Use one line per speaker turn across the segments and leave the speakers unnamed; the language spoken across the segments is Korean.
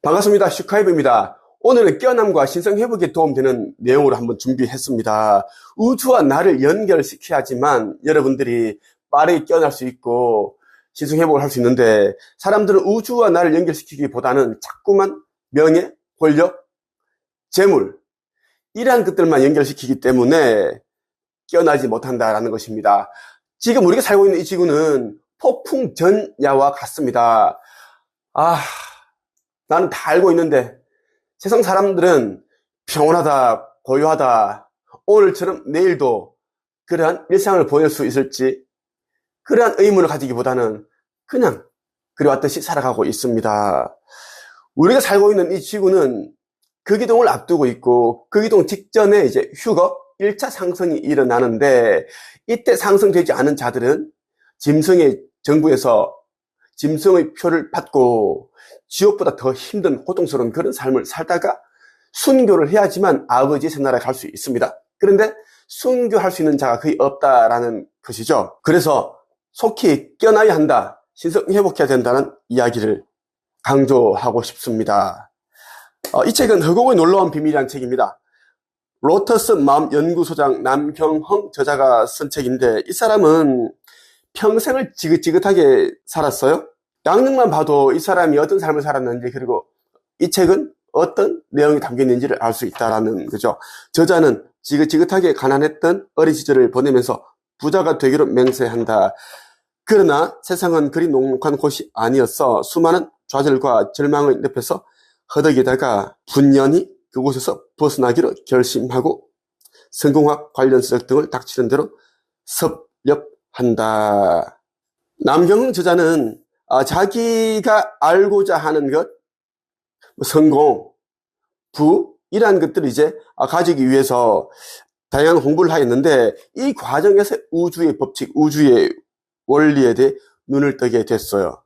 반갑습니다. 슈카이브입니다. 오늘은 깨어남과 신성회복에 도움되는 내용으로 한번 준비했습니다. 우주와 나를 연결시켜야지만 여러분들이 빠르게 깨어날 수 있고 신성회복을 할 수 있는데, 사람들은 우주와 나를 연결시키기보다는 자꾸만 명예, 권력, 재물, 이러한 것들만 연결시키기 때문에 깨어나지 못한다라는 것입니다. 지금 우리가 살고 있는 이 지구는 폭풍 전야와 같습니다. 나는 다 알고 있는데 세상 사람들은 평온하다, 고요하다, 오늘처럼 내일도 그러한 일상을 보낼 수 있을지, 그러한 의문을 가지기보다는 그냥 그래왔듯이 살아가고 있습니다. 우리가 살고 있는 이 지구는 극이동을 앞두고 있고, 극이동 직전에 이제 휴거 1차 상승이 일어나는데, 이때 상승되지 않은 자들은 짐승의 정부에서 짐승의 표를 받고 지옥보다 더 힘든 고통스러운 그런 삶을 살다가 순교를 해야지만 아버지의 새나라에 갈 수 있습니다. 그런데 순교할 수 있는 자가 거의 없다라는 것이죠. 그래서 속히 깨어나야 한다, 신성회복해야 된다는 이야기를 강조하고 싶습니다. 이 책은 허공의 놀라운 비밀이라는 책입니다. 로터스 마음연구소장 남경흥 저자가 쓴 책인데, 이 사람은 평생을 지긋지긋하게 살았어요. 양력만 봐도 이 사람이 어떤 삶을 살았는지, 그리고 이 책은 어떤 내용이 담겨 있는지를 알 수 있다라는 거죠. 저자는 지긋지긋하게 가난했던 어린 시절을 보내면서 부자가 되기로 맹세한다. 그러나 세상은 그리 녹록한 곳이 아니었어. 수많은 좌절과 절망을 늪에서 허덕이다가 분연히 그곳에서 벗어나기로 결심하고 성공학 관련 서적 등을 닥치는 대로 섭렵한다. 남경흥 저자는 자기가 알고자 하는 것, 성공, 부, 이러한 것들을 이제 가지기 위해서 다양한 공부를 하였는데, 이 과정에서 우주의 법칙, 우주의 원리에 대해 눈을 뜨게 됐어요.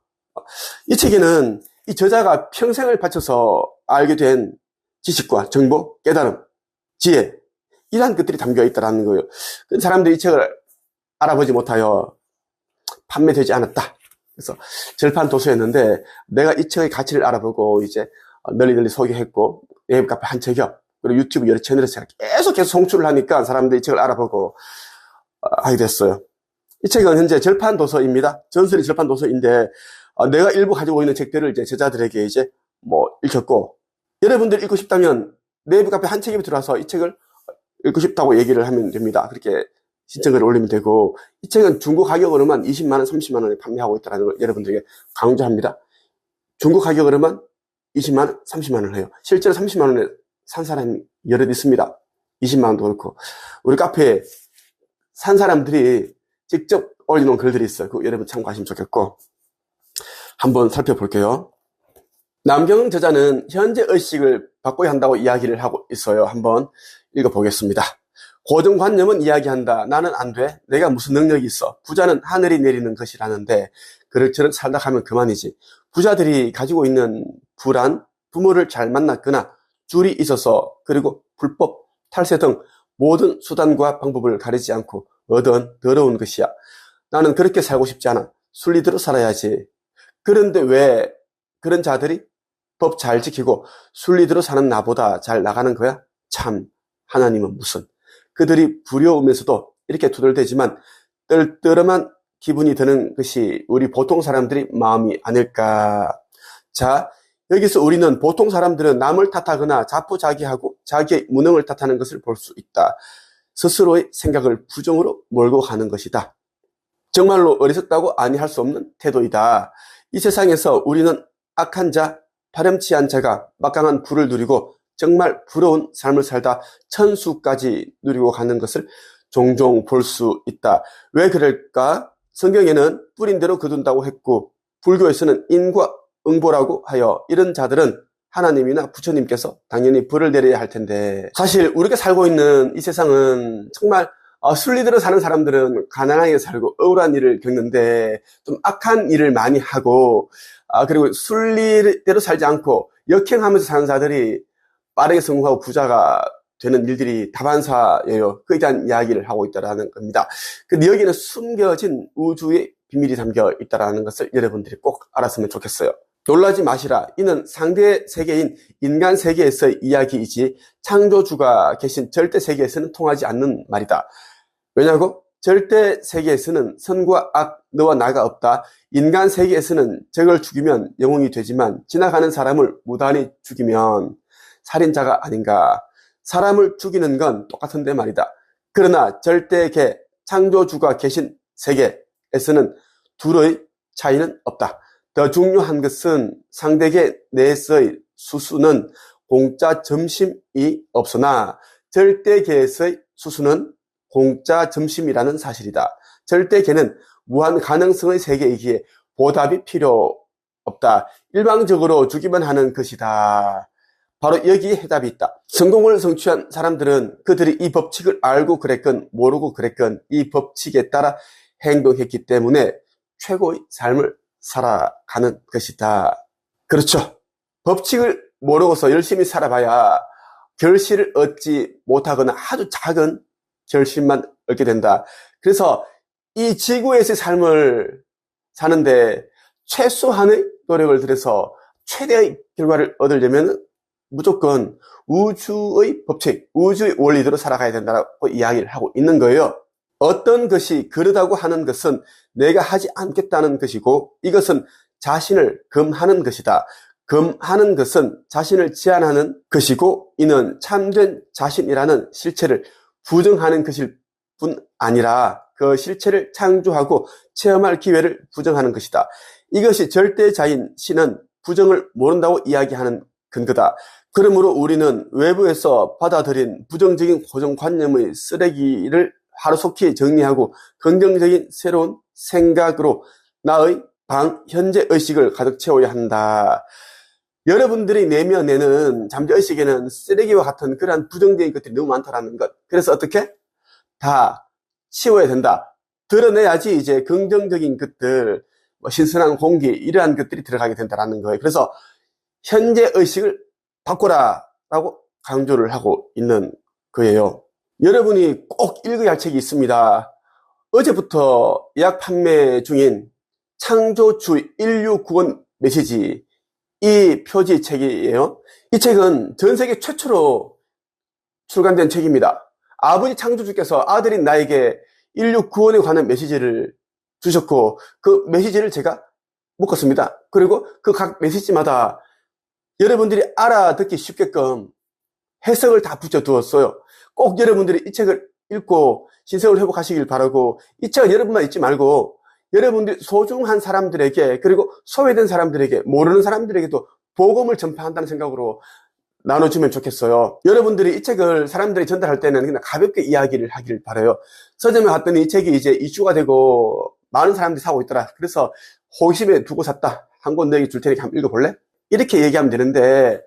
이 책에는 이 저자가 평생을 바쳐서 알게 된 지식과 정보, 깨달음, 지혜, 이러한 것들이 담겨 있다는 거예요. 사람들이 이 책을 알아보지 못하여 판매되지 않았다. 그래서 절판 도서였는데, 내가 이 책의 가치를 알아보고 이제 널리 소개했고, 네이버 카페 한 책이요, 그리고 유튜브 여러 채널에서 계속 송출을 하니까 사람들이 이 책을 알아보고 하게 됐어요. 이 책은 현재 절판 도서입니다. 전설의 절판 도서인데, 내가 일부 가지고 있는 책들을 이제 제자들에게 이제 읽혔고, 여러분들 읽고 싶다면 네이버 카페 한 책에 들어와서 이 책을 읽고 싶다고 얘기를 하면 됩니다. 그렇게 신청을 올리면 되고, 이 책은 중고 가격으로만 20만원, 30만원에 판매하고 있다는 걸 여러분들에게 강조합니다. 중고 가격으로만 20만원, 30만원 해요. 실제로 30만원에 산 사람이 여럿 있습니다. 20만원도 그렇고. 우리 카페에 산 사람들이 직접 올려놓은 글들이 있어요. 그거 여러분 참고하시면 좋겠고, 한번 살펴볼게요. 남경흥 저자는 현재 의식을 바꿔야 한다고 이야기를 하고 있어요. 한번 읽어보겠습니다. 고정관념은 이야기한다. 나는 안 돼. 내가 무슨 능력이 있어. 부자는 하늘이 내리는 것이라는데 그럭저럭 살다 가면 그만이지. 부자들이 가지고 있는 부란, 부모를 잘 만났거나 줄이 있어서, 그리고 불법, 탈세 등 모든 수단과 방법을 가리지 않고 얻은 더러운 것이야. 나는 그렇게 살고 싶지 않아. 순리대로 살아야지. 그런데 왜 그런 자들이 법 잘 지키고 순리대로 사는 나보다 잘 나가는 거야? 참, 하나님은 무슨. 그들이 부려우면서도 이렇게 투덜대지만 떨떠름한 기분이 드는 것이 우리 보통 사람들이 마음이 아닐까. 자, 여기서 우리는 보통 사람들은 남을 탓하거나 자포자기하고 자기의 무능을 탓하는 것을 볼 수 있다. 스스로의 생각을 부정으로 몰고 가는 것이다. 정말로 어리석다고 아니할 수 없는 태도이다. 이 세상에서 우리는 악한 자, 파렴치한 자가 막강한 부를 누리고 정말 부러운 삶을 살다 천수까지 누리고 가는 것을 종종 볼 수 있다. 왜 그럴까? 성경에는 뿌린 대로 거둔다고 했고, 불교에서는 인과 응보라고 하여 이런 자들은 하나님이나 부처님께서 당연히 벌을 내려야 할 텐데, 사실 우리가 살고 있는 이 세상은 정말 순리대로 사는 사람들은 가난하게 살고 억울한 일을 겪는데, 좀 악한 일을 많이 하고, 그리고 순리대로 살지 않고 역행하면서 사는 자들이 빠르게 성공하고 부자가 되는 일들이 다반사예요. 그에 대한 이야기를 하고 있다는 겁니다. 근데 여기는 숨겨진 우주의 비밀이 담겨 있다는 것을 여러분들이 꼭 알았으면 좋겠어요. 놀라지 마시라. 이는 상대 세계인 인간 세계에서의 이야기이지 창조주가 계신 절대 세계에서는 통하지 않는 말이다. 왜냐고? 절대 세계에서는 선과 악, 너와 나가 없다. 인간 세계에서는 적을 죽이면 영웅이 되지만 지나가는 사람을 무단히 죽이면 살인자가 아닌가. 사람을 죽이는 건 똑같은데 말이다. 그러나 절대계 창조주가 계신 세계에서는 둘의 차이는 없다. 더 중요한 것은 상대계 내에서의 수수는 공짜 점심이 없으나 절대계에서의 수수는 공짜 점심이라는 사실이다. 절대계는 무한 가능성의 세계이기에 보답이 필요 없다. 일방적으로 주기만 하는 것이다. 바로 여기에 해답이 있다. 성공을 성취한 사람들은 그들이 이 법칙을 알고 그랬건 모르고 그랬건 이 법칙에 따라 행동했기 때문에 최고의 삶을 살아가는 것이다. 그렇죠. 법칙을 모르고서 열심히 살아봐야 결실을 얻지 못하거나 아주 작은 결실만 얻게 된다. 그래서 이 지구에서의 삶을 사는데 최소한의 노력을 들여서 최대의 결과를 얻으려면 무조건 우주의 법칙, 우주의 원리대로 살아가야 된다고 이야기를 하고 있는 거예요. 어떤 것이 그러다고 하는 것은 내가 하지 않겠다는 것이고 이것은 자신을 금하는 것이다. 금하는 것은 자신을 제한하는 것이고 이는 참된 자신이라는 실체를 부정하는 것일 뿐 아니라 그 실체를 창조하고 체험할 기회를 부정하는 것이다. 이것이 절대자인 신은 부정을 모른다고 이야기하는 근거다. 그러므로 우리는 외부에서 받아들인 부정적인 고정관념의 쓰레기를 하루속히 정리하고 긍정적인 새로운 생각으로 나의 현재의식을 가득 채워야 한다. 여러분들이 내면에는 잠재의식에는 쓰레기와 같은 그러한 부정적인 것들이 너무 많다라는 것. 그래서 어떻게? 다 치워야 된다. 드러내야지 이제 긍정적인 것들, 신선한 공기 이러한 것들이 들어가게 된다는 거예요. 그래서 현재의식을 바꿔라 라고 강조를 하고 있는 거예요. 여러분이 꼭 읽어야 할 책이 있습니다. 어제부터 예약 판매 중인 창조주 인류 구원 메시지, 이 표지 책이에요. 이 책은 전 세계 최초로 출간된 책입니다. 아버지 창조주께서 아들인 나에게 인류 구원에 관한 메시지를 주셨고 그 메시지를 제가 묶었습니다. 그리고 그 각 메시지마다 여러분들이 알아듣기 쉽게끔 해석을 다 붙여두었어요. 꼭 여러분들이 이 책을 읽고 신성을 회복하시길 바라고 이 책은 여러분만 읽지 말고 여러분들이 소중한 사람들에게 그리고 소외된 사람들에게 모르는 사람들에게도 복음을 전파한다는 생각으로 나눠주면 좋겠어요. 여러분들이 이 책을 사람들이 전달할 때는 그냥 가볍게 이야기를 하길 바라요. 서점에 갔더니 이 책이 이제 이슈가 되고 많은 사람들이 사고 있더라. 그래서 호기심에 두고 샀다. 한 권 너에게 줄 테니까 한번 읽어볼래? 이렇게 얘기하면 되는데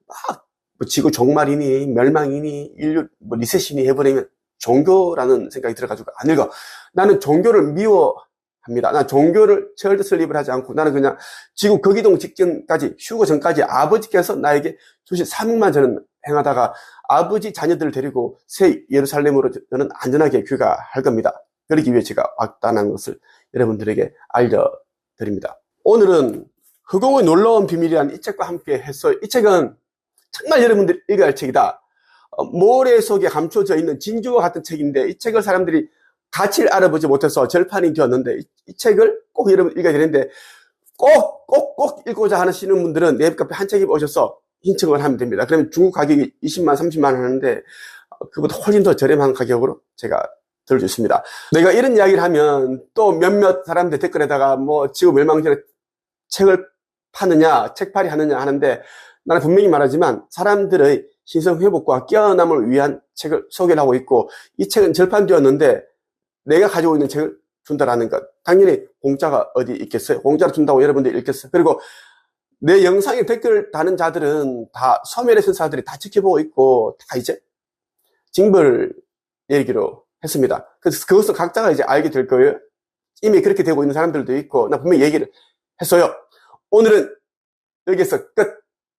막 지구 종말이니 멸망이니 인류 리셋이니 해버리면 종교라는 생각이 들어가지고 안 읽어. 나는 종교를 미워합니다. 난 종교를 절대 설립을 하지 않고 나는 그냥 지구 거기동 직전까지 휴거 전까지 아버지께서 나에게 주신 사명만 저는 행하다가 아버지 자녀들을 데리고 새 예루살렘으로 저는 안전하게 귀가할 겁니다. 그러기 위해 제가 왔다는 것을 여러분들에게 알려드립니다. 오늘은 허공의 놀라운 비밀이라는 이 책과 함께 해서 이 책은 정말 여러분들이 읽어야 할 책이다. 모래 속에 감춰져 있는 진주와 같은 책인데 이 책을 사람들이 가치를 알아보지 못해서 절판이 되었는데 이 책을 꼭 여러분 읽어야 되는데 꼭 읽고자 하시는 분들은 네이버카페 한 책에 오셔서 신청을 하면 됩니다. 그러면 중국 가격이 20만, 30만 원 하는데 그보다 훨씬 더 저렴한 가격으로 제가 들어주십니다. 내가 이런 이야기를 하면 또 몇몇 사람들 댓글에다가 뭐 지구 멸망 전에 책을 파느냐, 책팔이 하느냐 하는데 나는 분명히 말하지만 사람들의 신성회복과 깨어남을 위한 책을 소개를 하고 있고 이 책은 절판되었는데 내가 가지고 있는 책을 준다라는 것. 당연히 공짜가 어디 있겠어요? 공짜로 준다고 여러분들이 읽겠어요? 그리고 내 영상에 댓글 다는 자들은 다 소멸의 선사들이 다 지켜보고 있고 다 이제 징벌 얘기로 했습니다. 그래서 그것을 각자가 이제 알게 될 거예요. 이미 그렇게 되고 있는 사람들도 있고 나 분명히 얘기를 했어요. 오늘은 여기서 끝.